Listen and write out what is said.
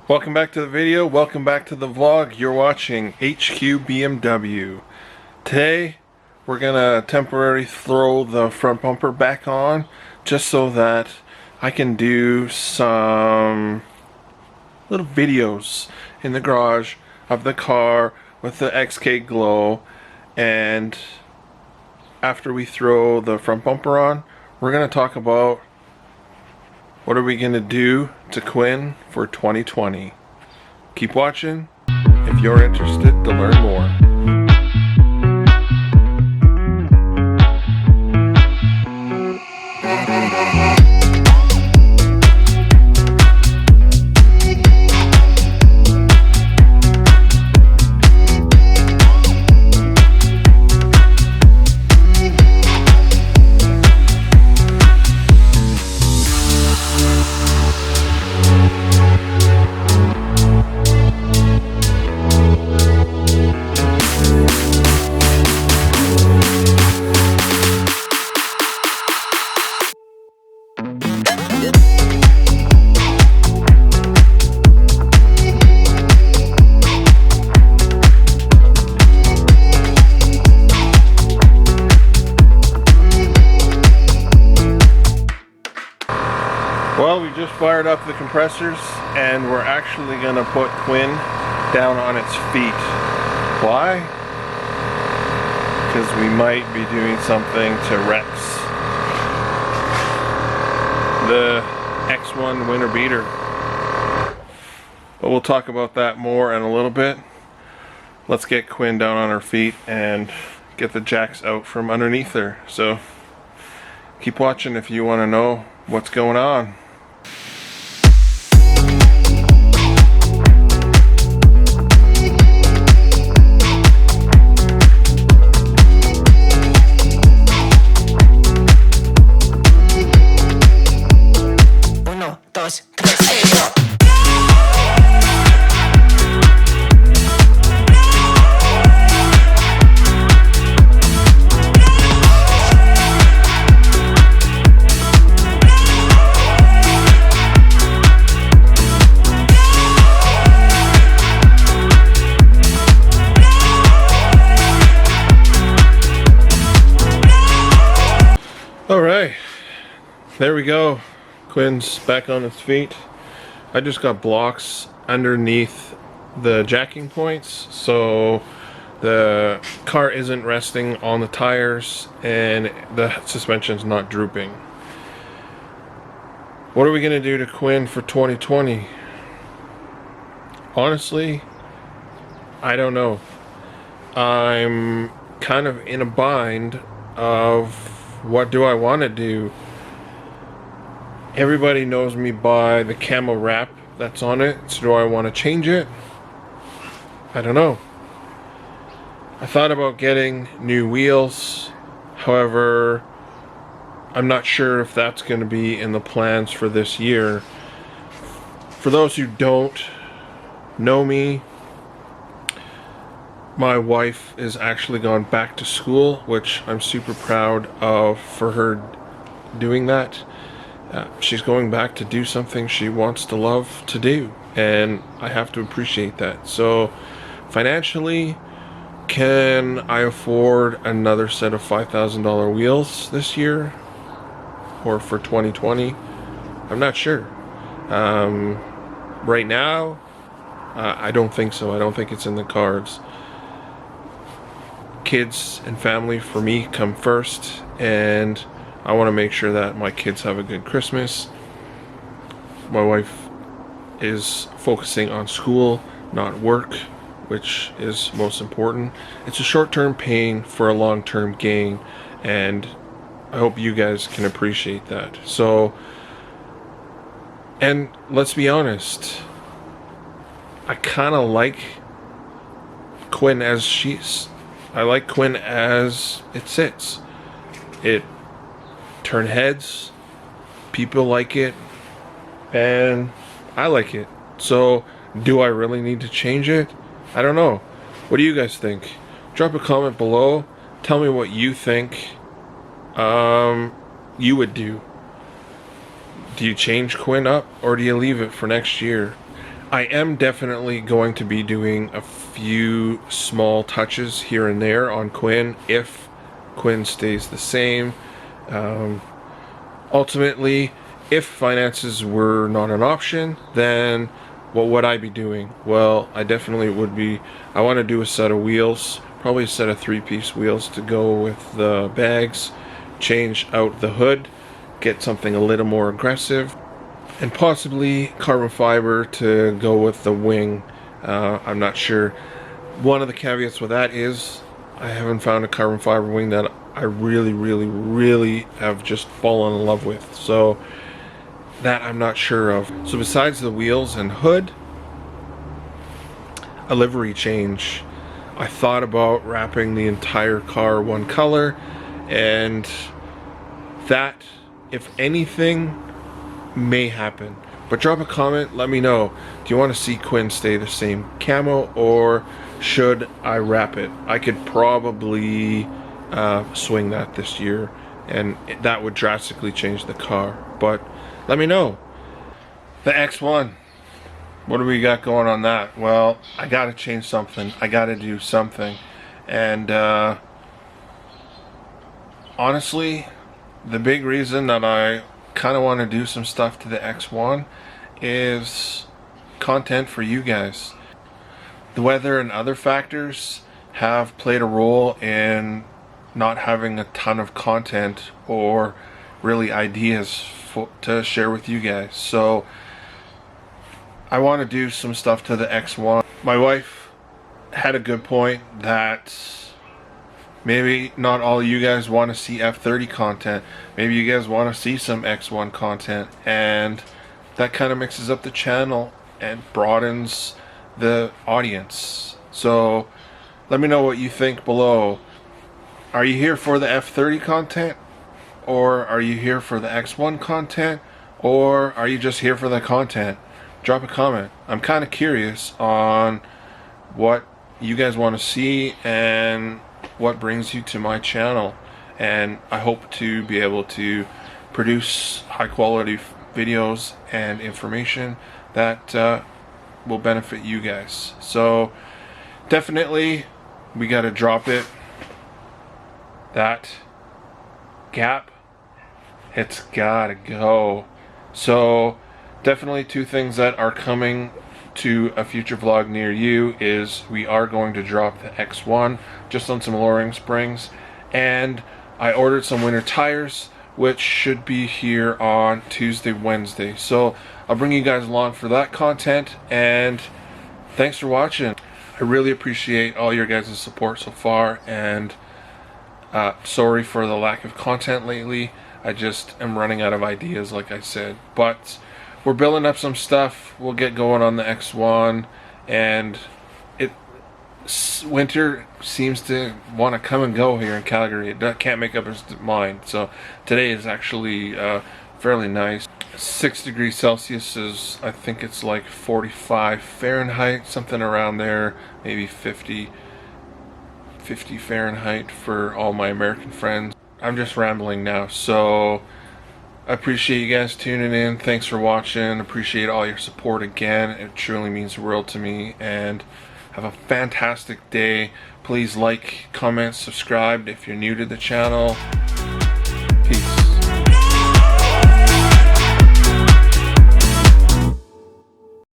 Welcome back to the video, welcome back to the vlog. You're watching HQ BMW. Today we're gonna temporarily throw the front bumper back on just so that I can do some little videos in the garage of the car with the XKGLOW. And after we throw the front bumper on, we're gonna talk about what are we gonna do to Quinn for 2020. Keep watching if you're interested to learn more. Well, we just fired up the compressors and we're actually going to put Quinn down on its feet. Why? Because we might be doing something to Rex, the X1 winter beater. But we'll talk about that more in a little bit. Let's get Quinn down on her feet and get the jacks out from underneath her. So keep watching if you want to know what's going on. Alright, there we go. Quinn's back on its feet. I just got blocks underneath the jacking points so the car isn't resting on the tires and the suspension's not drooping. What are we going to do to Quinn for 2020? Honestly, I don't know. I'm kind of in a bind of what do I want to do. Everybody knows me by the camo wrap that's on it, so do I want to change it? I don't know. I thought about getting new wheels, however I'm not sure if that's going to be in the plans for this year. For those who don't know me, my wife is actually gone back to school, which I'm super proud of for her doing that. She's going back to do something she wants to love to do, and I have to appreciate that. So financially, can I afford another set of $5,000 wheels this year or for 2020? I'm not sure. Right now, I don't think so. I don't think it's in the cards. Kids and family for me come first, and I want to make sure that my kids have a good Christmas. My wife is focusing on school, not work, which is most important. It's a short-term pain for a long-term gain, and I hope you guys can appreciate that. So, and let's be honest, I kind of like Quinn as she's. I like Quinn as it sits. It turn heads, people like it, and I like it. So do I really need to change it? I don't know. What do you guys think? Drop a comment below. Tell me what you think you would do. Do you change Quinn up or do you leave it for next year? I am definitely going to be doing a few small touches here and there on Quinn if Quinn stays the same. Ultimately, if finances were not an option, then what would I be doing? Well, I definitely would be, I want to do a set of wheels, probably a set of 3-piece wheels to go with the bags, change out the hood, get something a little more aggressive, and possibly carbon fiber to go with the wing. I'm not sure. One of the caveats with that is I haven't found a carbon fiber wing that I really have just fallen in love with. So that I'm not sure of. So besides the wheels and hood, a livery change. I thought about wrapping the entire car one color, and that, if anything, may happen. But drop a comment, let me know. Do you want to see Quinn stay the same camo, or should I wrap it? I could probably swing that this year, and that would drastically change the car. But let me know. The X1, what do we got going on that? Well, I gotta change something. I gotta do something. And honestly, the big reason that I kind of want to do some stuff to the X1 is content for you guys. The weather and other factors have played a role in not having a ton of content or really ideas to share with you guys. So I want to do some stuff to the X1. My wife had a good point that maybe not all of you guys want to see F30 content. Maybe you guys want to see some X1 content, and that kind of mixes up the channel and broadens the audience. So let me know what you think below. Are you here for the F30 content, or are you here for the X1 content, or are you just here for the content? Drop a comment. I'm kind of curious on what you guys want to see and what brings you to my channel, and I hope to be able to produce high quality videos and information that will benefit you guys. So definitely we got to drop it. That gap, it's gotta go. So definitely two things that are coming to a future vlog near you is we are going to drop the X1 just on some lowering springs, and I ordered some winter tires which should be here on Tuesday, Wednesday. So I'll bring you guys along for that content, and thanks for watching. I really appreciate all your guys' support so far, and sorry for the lack of content lately. I just am running out of ideas, like I said, but we're building up some stuff. We'll get going on the X1, and winter seems to want to come and go here in Calgary. It can't make up its mind. So today is actually fairly nice. 6 degrees Celsius is, I think it's like 45 Fahrenheit, something around there, maybe 50 Fahrenheit for all my American friends. I'm just rambling now, so I appreciate you guys tuning in. Thanks for watching. Appreciate all your support again. It truly means the world to me, and have a fantastic day. Please like, comment, subscribe if you're new to the channel.